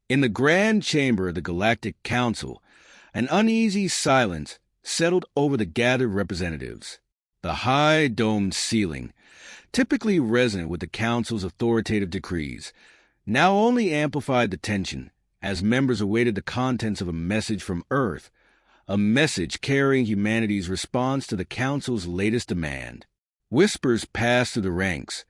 In the grand chamber of the Galactic Council, an uneasy silence settled over the gathered representatives. The high domed ceiling, typically resonant with the Council's authoritative decrees, now only amplified the tension as members awaited the contents of a message from Earth, a message carrying humanity's response to the Council's latest demand. Whispers passed through the ranks,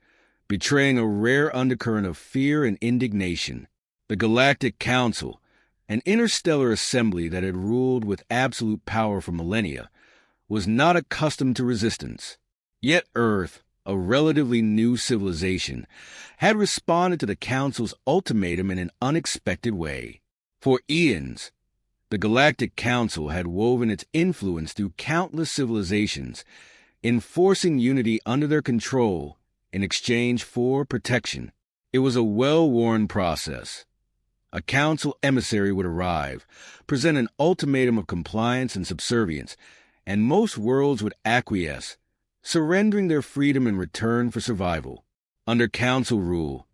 betraying a rare undercurrent of fear and indignation. The Galactic Council, an interstellar assembly that had ruled with absolute power for millennia, was not accustomed to resistance. Yet Earth, a relatively new civilization, had responded to the Council's ultimatum in an unexpected way. For eons, the Galactic Council had woven its influence through countless civilizations, enforcing unity under their control in exchange for protection. It was a well-worn process. A council emissary would arrive, present an ultimatum of compliance and subservience, and most worlds would acquiesce, surrendering their freedom in return for survival. Under council rule,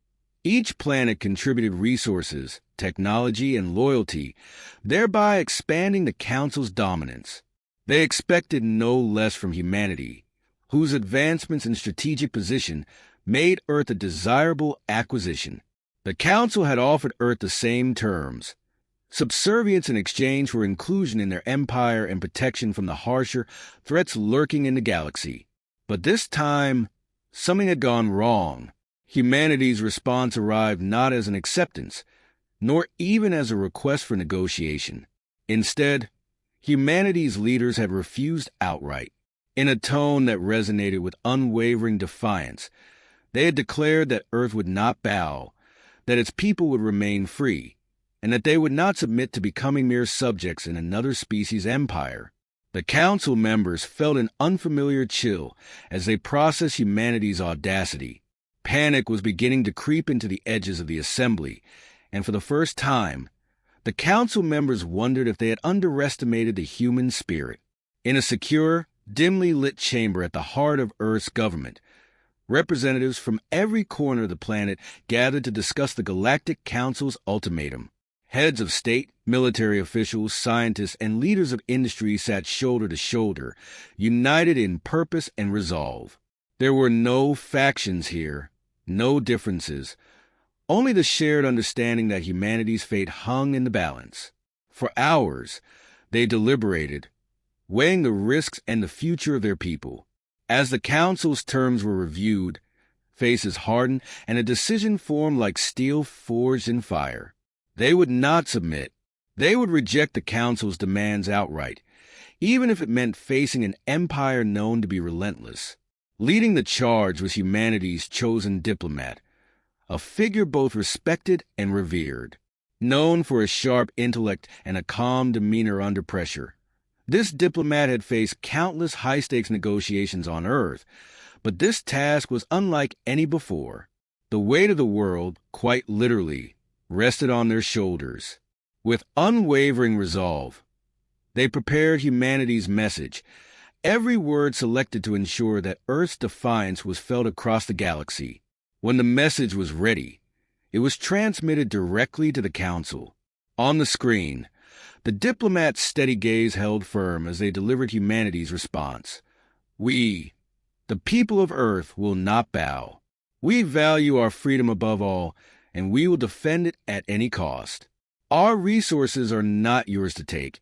each planet contributed resources, technology, and loyalty, thereby expanding the council's dominance. They expected no less from humanity, whose advancements in strategic position made Earth a desirable acquisition. The Council had offered Earth the same terms: subservience in exchange for inclusion in their empire and protection from the harsher threats lurking in the galaxy. But this time, something had gone wrong. Humanity's response arrived not as an acceptance, nor even as a request for negotiation. Instead, humanity's leaders had refused outright. In a tone that resonated with unwavering defiance, they had declared that Earth would not bow, that its people would remain free, and that they would not submit to becoming mere subjects in another species' empire. The council members felt an unfamiliar chill as they processed humanity's audacity. Panic was beginning to creep into the edges of the assembly, and for the first time, the council members wondered if they had underestimated the human spirit. In a secure, dimly lit chamber at the heart of Earth's government, representatives from every corner of the planet gathered to discuss the Galactic Council's ultimatum. Heads of state, military officials, scientists, and leaders of industry sat shoulder to shoulder, united in purpose and resolve. There were no factions here, no differences, only the shared understanding that humanity's fate hung in the balance. For hours, they deliberated, weighing the risks and the future of their people. As the council's terms were reviewed, faces hardened, and a decision formed like steel forged in fire. They would not submit. They would reject the council's demands outright, even if it meant facing an empire known to be relentless. Leading the charge was humanity's chosen diplomat, a figure both respected and revered. Known for his sharp intellect and a calm demeanor under pressure, this diplomat had faced countless high-stakes negotiations on Earth, but this task was unlike any before. The weight of the world, quite literally, rested on their shoulders. With unwavering resolve, they prepared humanity's message, every word selected to ensure that Earth's defiance was felt across the galaxy. When the message was ready, it was transmitted directly to the Council. On the screen, the diplomat's steady gaze held firm as they delivered humanity's response. We, the people of Earth, will not bow. We value our freedom above all, and we will defend it at any cost. Our resources are not yours to take,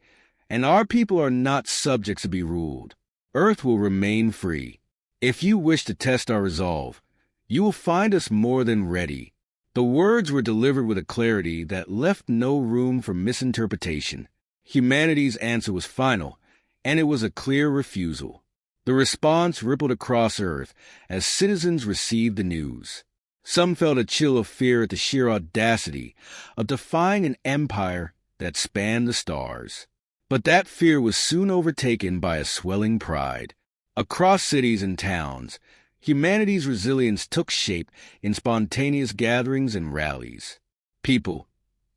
and our people are not subjects to be ruled. Earth will remain free. If you wish to test our resolve, you will find us more than ready. The words were delivered with a clarity that left no room for misinterpretation. Humanity's answer was final, and it was a clear refusal. The response rippled across Earth as citizens received the news. Some felt a chill of fear at the sheer audacity of defying an empire that spanned the stars. But that fear was soon overtaken by a swelling pride. Across cities and towns, humanity's resilience took shape in spontaneous gatherings and rallies. People,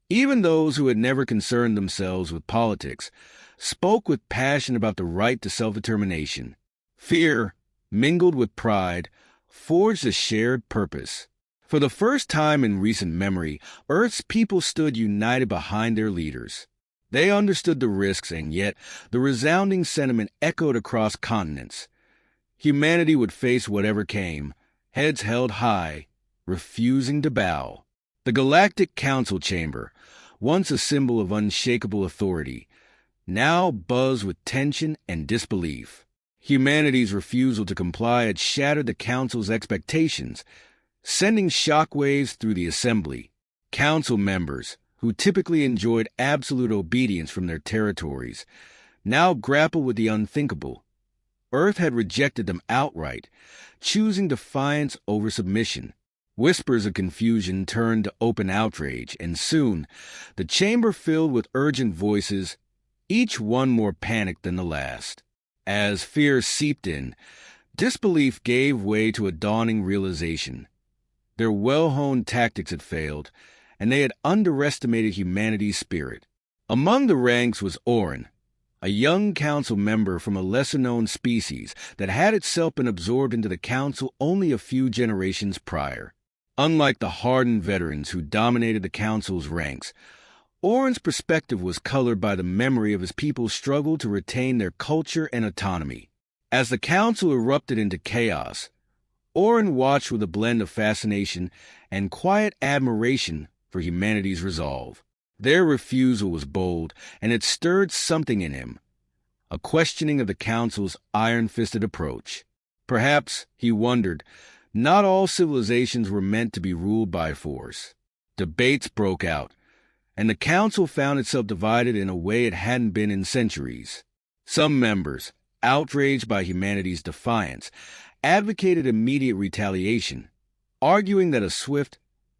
even those who had never concerned themselves with politics, spoke with passion about the right to self-determination. Fear, mingled with pride, forged a shared purpose. For the first time in recent memory, Earth's people stood united behind their leaders. They understood the risks, and yet the resounding sentiment echoed across continents. Humanity would face whatever came, heads held high, refusing to bow. The Galactic Council Chamber, once a symbol of unshakable authority, now buzzed with tension and disbelief. Humanity's refusal to comply had shattered the Council's expectations, sending shockwaves through the Assembly. Council members, who typically enjoyed absolute obedience from their territories, now grappled with the unthinkable. Earth had rejected them outright, choosing defiance over submission. Whispers of confusion turned to open outrage, and soon the chamber filled with urgent voices, each one more panicked than the last. As fear seeped in, disbelief gave way to a dawning realization. Their well-honed tactics had failed, and they had underestimated humanity's spirit. Among the ranks was Orin, a young council member from a lesser-known species that had itself been absorbed into the council only a few generations prior. Unlike the hardened veterans who dominated the council's ranks, Orin's perspective was colored by the memory of his people's struggle to retain their culture and autonomy. As the council erupted into chaos, Orin watched with a blend of fascination and quiet admiration for humanity's resolve. Their refusal was bold, and it stirred something in him, a questioning of the council's iron-fisted approach. Perhaps, he wondered, not all civilizations were meant to be ruled by force. Debates broke out, and the council found itself divided in a way it hadn't been in centuries. Some members, outraged by humanity's defiance, advocated immediate retaliation, arguing that a swift,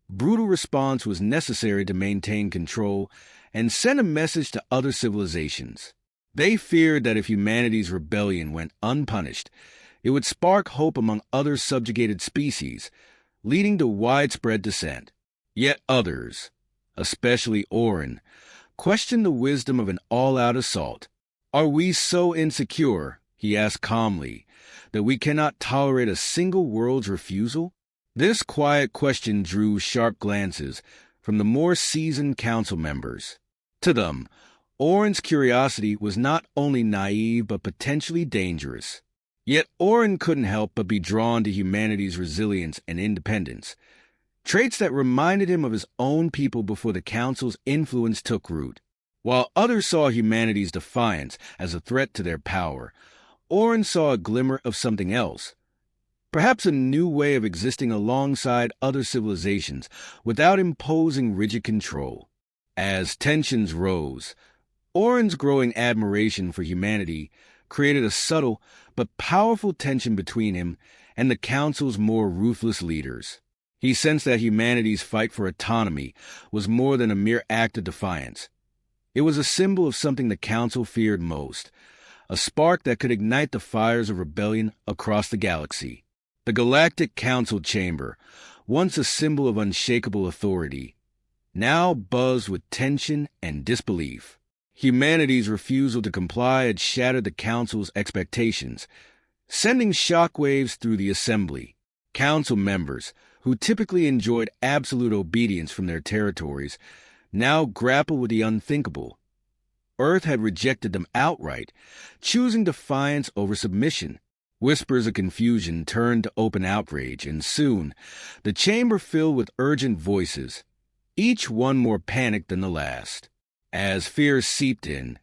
brutal response was necessary to maintain control and send a message to other civilizations. They feared that if humanity's rebellion went unpunished, it would spark hope among other subjugated species, leading to widespread dissent. Yet others, especially Orin, questioned the wisdom of an all-out assault. "Are we so insecure," he asked calmly, "that we cannot tolerate a single world's refusal?" This quiet question drew sharp glances from the more seasoned council members. To them, Orin's curiosity was not only naive but potentially dangerous. Yet Orin couldn't help but be drawn to humanity's resilience and independence, traits that reminded him of his own people before the Council's influence took root. While others saw humanity's defiance as a threat to their power, Orin saw a glimmer of something else, perhaps a new way of existing alongside other civilizations without imposing rigid control. As tensions rose, Orin's growing admiration for humanity created a subtle but powerful tension between him and the Council's more ruthless leaders. He sensed that humanity's fight for autonomy was more than a mere act of defiance. It was a symbol of something the Council feared most, a spark that could ignite the fires of rebellion across the galaxy. The Galactic Council Chamber, once a symbol of unshakable authority, now buzzed with tension and disbelief. Humanity's refusal to comply had shattered the Council's expectations, sending shockwaves through the Assembly. Council members, who typically enjoyed absolute obedience from their territories, now grappled with the unthinkable. Earth had rejected them outright, choosing defiance over submission. Whispers of confusion turned to open outrage, and soon the chamber filled with urgent voices, each one more panicked than the last. As fear seeped in,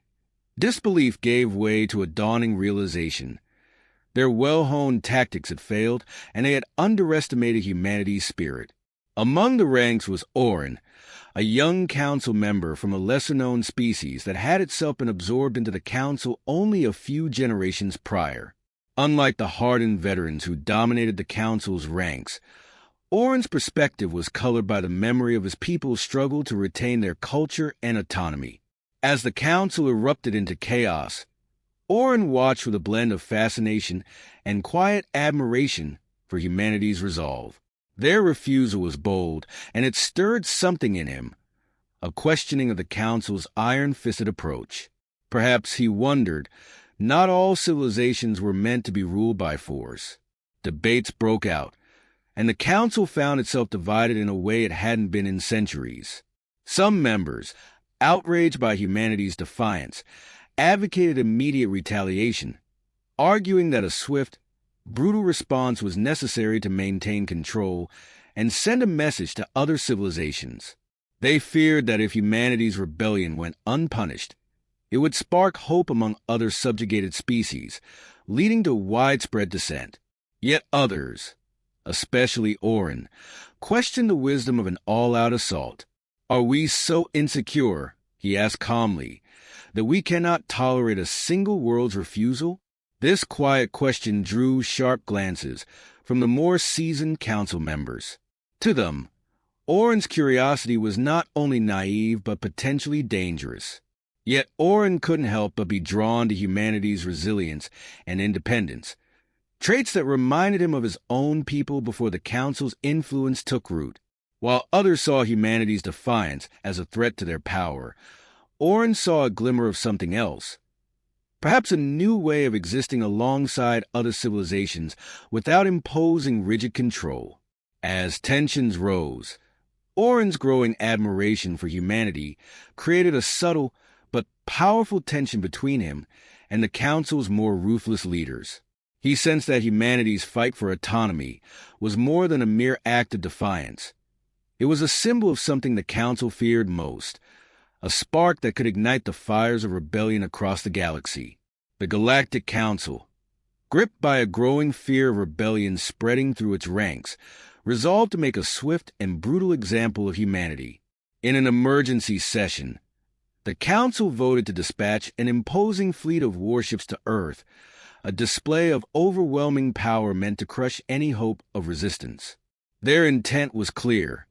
disbelief gave way to a dawning realization. Their well-honed tactics had failed, and they had underestimated humanity's spirit. Among the ranks was Orin, a young council member from a lesser-known species that had itself been absorbed into the council only a few generations prior. Unlike the hardened veterans who dominated the council's ranks, Orin's perspective was colored by the memory of his people's struggle to retain their culture and autonomy. As the council erupted into chaos, Orin watched with a blend of fascination and quiet admiration for humanity's resolve. Their refusal was bold, and it stirred something in him, a questioning of the Council's iron-fisted approach. Perhaps, he wondered, not all civilizations were meant to be ruled by force. Debates broke out, and the council found itself divided in a way it hadn't been in centuries. Some members, outraged by humanity's defiance, advocated immediate retaliation, arguing that a swift, brutal response was necessary to maintain control and send a message to other civilizations. They feared that if humanity's rebellion went unpunished, it would spark hope among other subjugated species, leading to widespread dissent. Yet others, especially Orin, questioned the wisdom of an all-out assault. "Are we so insecure," he asked calmly, "that we cannot tolerate a single world's refusal?" This quiet question drew sharp glances from the more seasoned council members. To them, Orin's curiosity was not only naive but potentially dangerous. Yet Orin couldn't help but be drawn to humanity's resilience and independence, traits that reminded him of his own people before the council's influence took root. While others saw humanity's defiance as a threat to their power, Orin saw a glimmer of something else. Perhaps a new way of existing alongside other civilizations without imposing rigid control. As tensions rose, Orin's growing admiration for humanity created a subtle but powerful tension between him and the council's more ruthless leaders. He sensed that humanity's fight for autonomy was more than a mere act of defiance. It was a symbol of something the council feared most, a spark that could ignite the fires of rebellion across the galaxy. The Galactic Council, gripped by a growing fear of rebellion spreading through its ranks, resolved to make a swift and brutal example of humanity. In an emergency session, the Council voted to dispatch an imposing fleet of warships to Earth, a display of overwhelming power meant to crush any hope of resistance. Their intent was clear.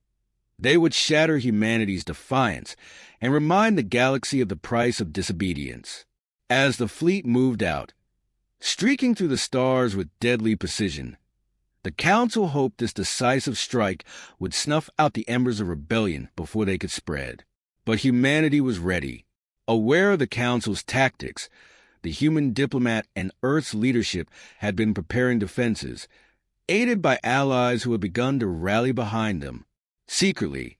They would shatter humanity's defiance and remind the galaxy of the price of disobedience. As the fleet moved out, streaking through the stars with deadly precision, the Council hoped this decisive strike would snuff out the embers of rebellion before they could spread. But humanity was ready. Aware of the Council's tactics, the human diplomat and Earth's leadership had been preparing defenses, aided by allies who had begun to rally behind them. Secretly,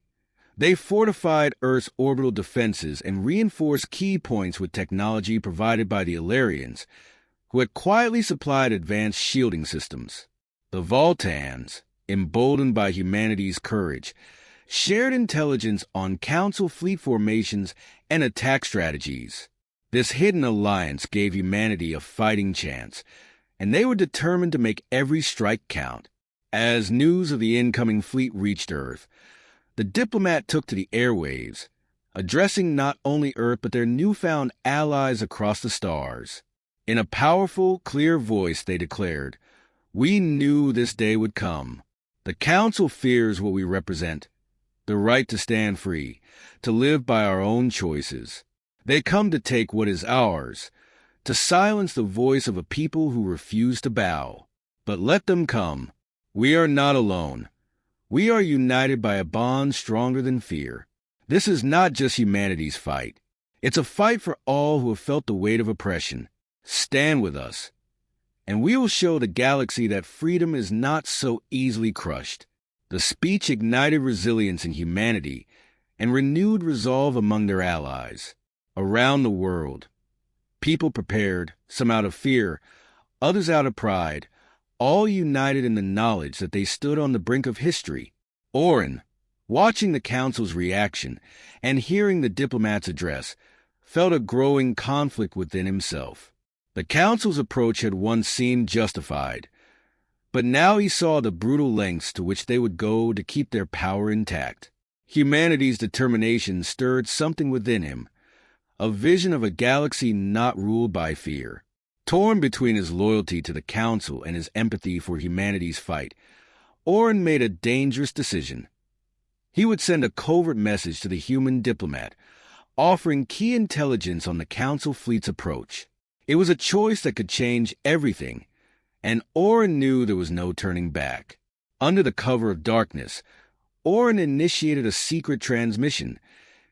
they fortified Earth's orbital defenses and reinforced key points with technology provided by the Illyrians, who had quietly supplied advanced shielding systems. The Voltans, emboldened by humanity's courage, shared intelligence on Council fleet formations and attack strategies. This hidden alliance gave humanity a fighting chance, and they were determined to make every strike count. As news of the incoming fleet reached Earth, the diplomat took to the airwaves, addressing not only Earth but their newfound allies across the stars. In a powerful, clear voice, they declared, "We knew this day would come. The Council fears what we represent, the right to stand free, to live by our own choices. They come to take what is ours, to silence the voice of a people who refuse to bow. But let them come. We are not alone. We are united by a bond stronger than fear. This is not just humanity's fight. It's a fight for all who have felt the weight of oppression. Stand with us, and we will show the galaxy that freedom is not so easily crushed." The speech ignited resilience in humanity and renewed resolve among their allies. Around the world, people prepared, some out of fear, others out of pride, all united in the knowledge that they stood on the brink of history. Orin, watching the Council's reaction and hearing the diplomat's address, felt a growing conflict within himself. The Council's approach had once seemed justified, but now he saw the brutal lengths to which they would go to keep their power intact. Humanity's determination stirred something within him, a vision of a galaxy not ruled by fear. Torn between his loyalty to the Council and his empathy for humanity's fight, Orin made a dangerous decision. He would send a covert message to the human diplomat, offering key intelligence on the Council fleet's approach. It was a choice that could change everything, and Orin knew there was no turning back. Under the cover of darkness, Orin initiated a secret transmission,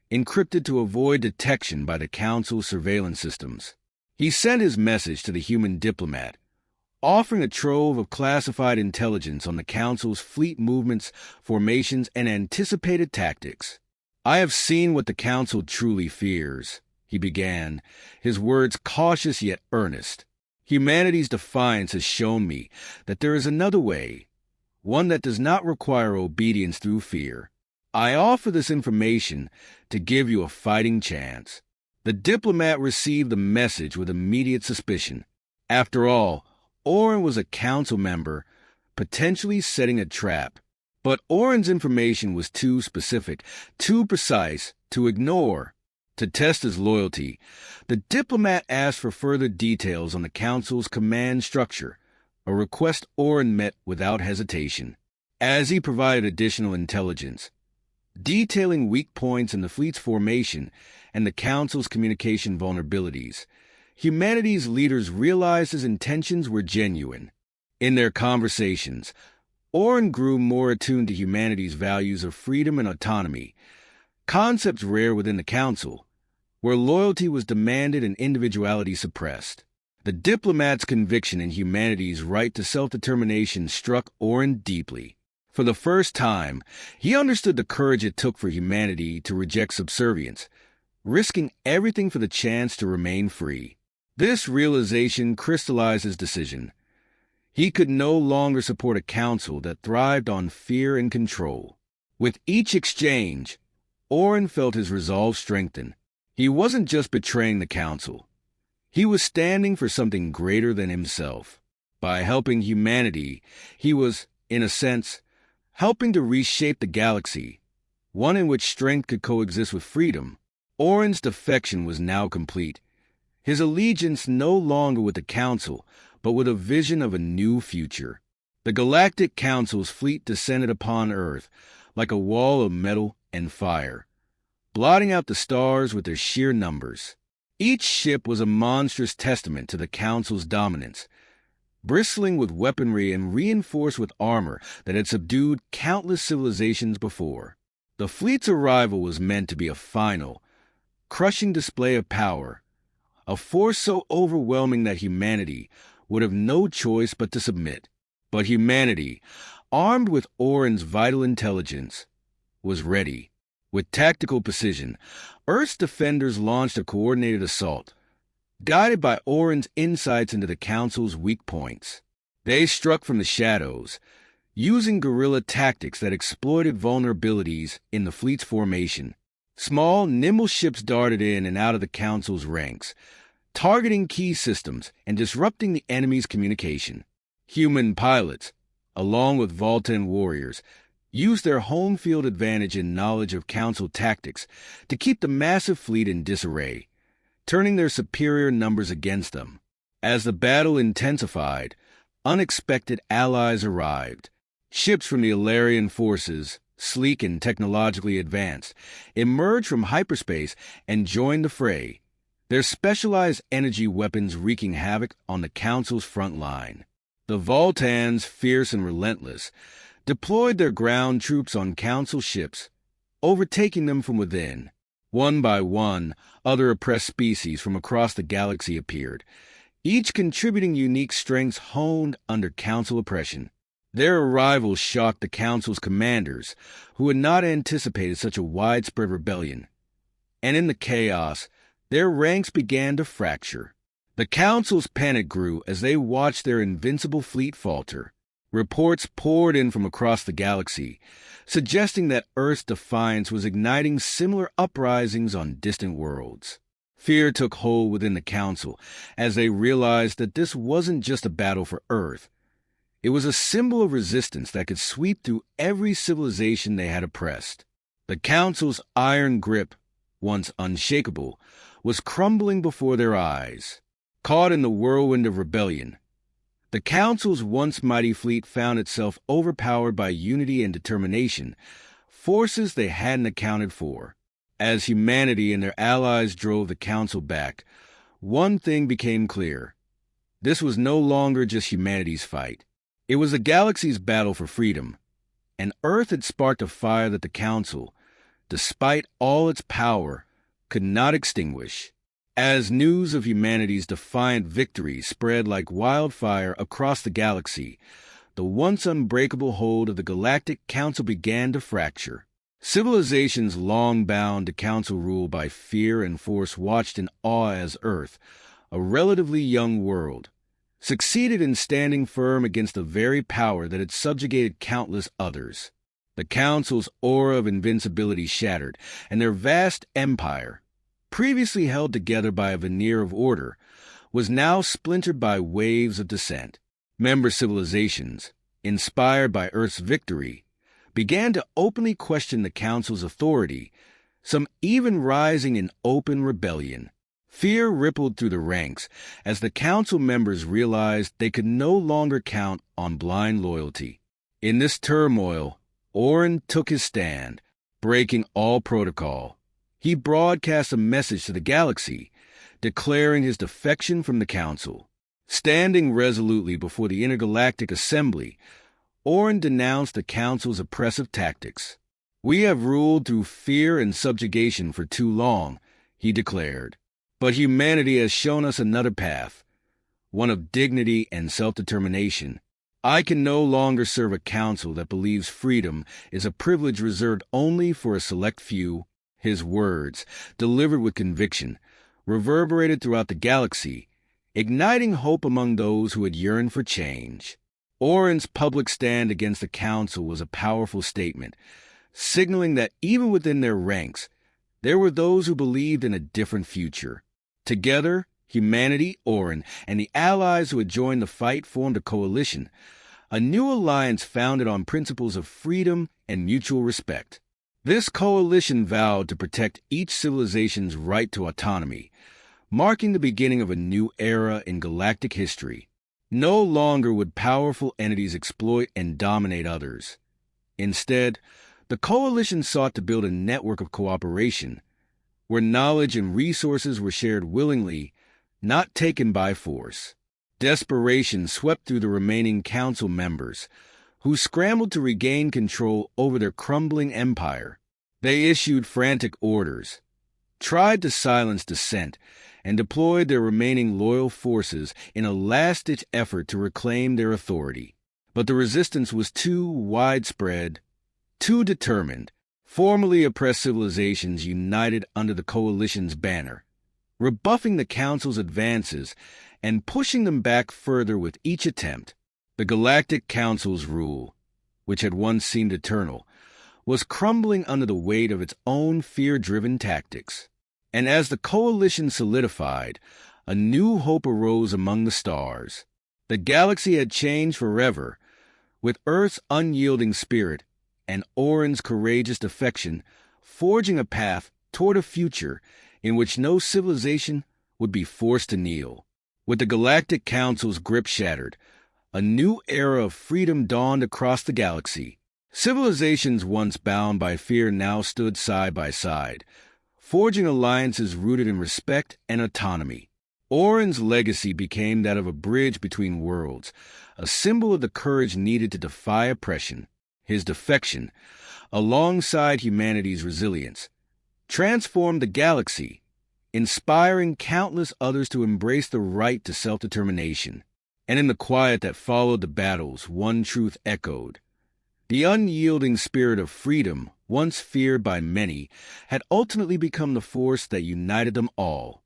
encrypted to avoid detection by the Council's surveillance systems. He sent his message to the human diplomat, offering a trove of classified intelligence on the Council's fleet movements, formations, and anticipated tactics. "I have seen what the Council truly fears," he began, his words cautious yet earnest. "Humanity's defiance has shown me that there is another way, one that does not require obedience through fear. I offer this information to give you a fighting chance." The diplomat received the message with immediate suspicion. After all, Orin was a council member, potentially setting a trap. But Orin's information was too specific, too precise to ignore. To test his loyalty, the diplomat asked for further details on the council's command structure, a request Orin met without hesitation. As he provided additional intelligence, detailing weak points in the fleet's formation and the Council's communication vulnerabilities, humanity's leaders realized his intentions were genuine. In their conversations, Orin grew more attuned to humanity's values of freedom and autonomy, concepts rare within the Council, where loyalty was demanded and individuality suppressed. The diplomat's conviction in humanity's right to self-determination struck Orin deeply. For the first time, he understood the courage it took for humanity to reject subservience, risking everything for the chance to remain free. This realization crystallized his decision. He could no longer support a council that thrived on fear and control. With each exchange, Orin felt his resolve strengthen. He wasn't just betraying the council. He was standing for something greater than himself. By helping humanity, he was, in a sense, helping to reshape the galaxy, one in which strength could coexist with freedom. Orin's defection was now complete. His allegiance no longer with the Council, but with a vision of a new future. The Galactic Council's fleet descended upon Earth like a wall of metal and fire, blotting out the stars with their sheer numbers. Each ship was a monstrous testament to the Council's dominance, bristling with weaponry and reinforced with armor that had subdued countless civilizations before. The fleet's arrival was meant to be a final, crushing display of power, a force so overwhelming that humanity would have no choice but to submit. But humanity, armed with Orin's vital intelligence, was ready. With tactical precision, Earth's defenders launched a coordinated assault, guided by Orin's insights into the Council's weak points. They struck from the shadows, using guerrilla tactics that exploited vulnerabilities in the fleet's formation. Small, nimble ships darted in and out of the Council's ranks, targeting key systems and disrupting the enemy's communication. Human pilots, along with Vultan warriors, used their home field advantage and knowledge of Council tactics to keep the massive fleet in disarray, turning their superior numbers against them. As the battle intensified, unexpected allies arrived. Ships from the Illyrian forces, sleek and technologically advanced, emerged from hyperspace and joined the fray, their specialized energy weapons wreaking havoc on the Council's front line. The Vultans, fierce and relentless, deployed their ground troops on Council ships, overtaking them from within. One by one, other oppressed species from across the galaxy appeared, each contributing unique strengths honed under Council oppression. Their arrival shocked the Council's commanders, who had not anticipated such a widespread rebellion. And in the chaos, their ranks began to fracture. The Council's panic grew as they watched their invincible fleet falter. Reports poured in from across the galaxy, suggesting that Earth's defiance was igniting similar uprisings on distant worlds. Fear took hold within the Council as they realized that this wasn't just a battle for Earth. It was a symbol of resistance that could sweep through every civilization they had oppressed. The Council's iron grip, once unshakable, was crumbling before their eyes. Caught in the whirlwind of rebellion, the Council's once mighty fleet found itself overpowered by unity and determination, forces they hadn't accounted for. As humanity and their allies drove the Council back, one thing became clear. This was no longer just humanity's fight. It was the galaxy's battle for freedom, and Earth had sparked a fire that the Council, despite all its power, could not extinguish. As news of humanity's defiant victory spread like wildfire across the galaxy, the once unbreakable hold of the Galactic Council began to fracture. Civilizations long bound to council rule by fear and force watched in awe as Earth, a relatively young world, succeeded in standing firm against the very power that had subjugated countless others. The Council's aura of invincibility shattered, and their vast empire, previously held together by a veneer of order, was now splintered by waves of dissent. Member civilizations, inspired by Earth's victory, began to openly question the Council's authority, some even rising in open rebellion. Fear rippled through the ranks as the Council members realized they could no longer count on blind loyalty. In this turmoil, Orin took his stand, breaking all protocol. He broadcast a message to the galaxy, declaring his defection from the Council. Standing resolutely before the Intergalactic Assembly, Orin denounced the Council's oppressive tactics. "We have ruled through fear and subjugation for too long," he declared. "But humanity has shown us another path, one of dignity and self-determination. I can no longer serve a council that believes freedom is a privilege reserved only for a select few." His words, delivered with conviction, reverberated throughout the galaxy, igniting hope among those who had yearned for change. Orin's public stand against the Council was a powerful statement, signaling that even within their ranks, there were those who believed in a different future. Together, humanity, Orin, and the allies who had joined the fight formed a coalition, a new alliance founded on principles of freedom and mutual respect. This coalition vowed to protect each civilization's right to autonomy, marking the beginning of a new era in galactic history. No longer would powerful entities exploit and dominate others. Instead, the coalition sought to build a network of cooperation, where knowledge and resources were shared willingly, not taken by force. Desperation swept through the remaining council members, who scrambled to regain control over their crumbling empire. They issued frantic orders, tried to silence dissent, and deployed their remaining loyal forces in a last-ditch effort to reclaim their authority. But the resistance was too widespread, too determined. Formerly oppressed civilizations united under the coalition's banner, rebuffing the Council's advances and pushing them back further with each attempt. The Galactic Council's rule, which had once seemed eternal, was crumbling under the weight of its own fear-driven tactics. And as the coalition solidified, a new hope arose among the stars. The galaxy had changed forever, with Earth's unyielding spirit and Orin's courageous defection forging a path toward a future in which no civilization would be forced to kneel. With the Galactic Council's grip shattered, a new era of freedom dawned across the galaxy. Civilizations once bound by fear now stood side by side, forging alliances rooted in respect and autonomy. Orin's legacy became that of a bridge between worlds, a symbol of the courage needed to defy oppression. His defection, alongside humanity's resilience, transformed the galaxy, inspiring countless others to embrace the right to self-determination. And in the quiet that followed the battles, one truth echoed. The unyielding spirit of freedom, once feared by many, had ultimately become the force that united them all.